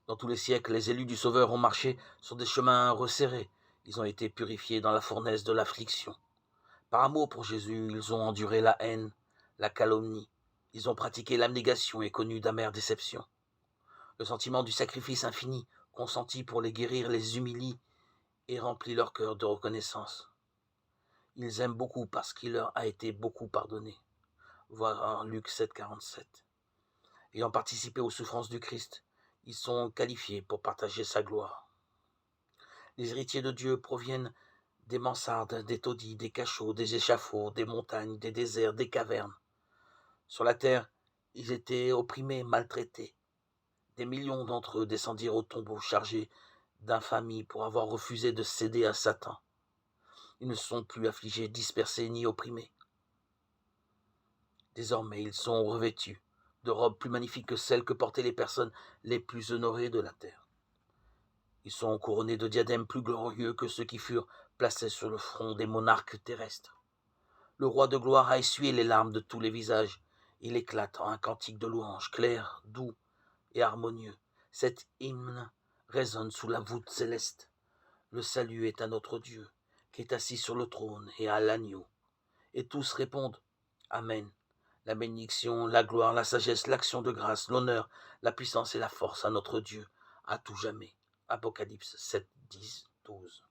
Dans tous les siècles, les élus du Sauveur ont marché sur des chemins resserrés. Ils ont été purifiés dans la fournaise de l'affliction. Par amour pour Jésus, ils ont enduré la haine, la calomnie. Ils ont pratiqué l'abnégation et connu d'amères déceptions. Le sentiment du sacrifice infini, consenti pour les guérir, les humilie et remplit leur cœur de reconnaissance. Ils aiment beaucoup parce qu'il leur a été beaucoup pardonné. Voir Luc 7, 47. Ayant participé aux souffrances du Christ, ils sont qualifiés pour partager sa gloire. Les héritiers de Dieu proviennent des mansardes, des taudis, des cachots, des échafauds, des montagnes, des déserts, des cavernes. Sur la terre, ils étaient opprimés, maltraités. Des millions d'entre eux descendirent au tombeau chargés d'infamie pour avoir refusé de céder à Satan. Ils ne sont plus affligés, dispersés ni opprimés. Désormais, ils sont revêtus de robes plus magnifiques que celles que portaient les personnes les plus honorées de la terre. Ils sont couronnés de diadèmes plus glorieux que ceux qui furent placés sur le front des monarques terrestres. Le roi de gloire a essuyé les larmes de tous les visages. Il éclate en un cantique de louange, clair, doux et harmonieux. Cet hymne résonne sous la voûte céleste. Le salut est à notre Dieu, qui est assis sur le trône et à l'agneau. Et tous répondent Amen. La bénédiction, la gloire, la sagesse, l'action de grâce, l'honneur, la puissance et la force à notre Dieu, à tout jamais. Apocalypse 7, 10, 12.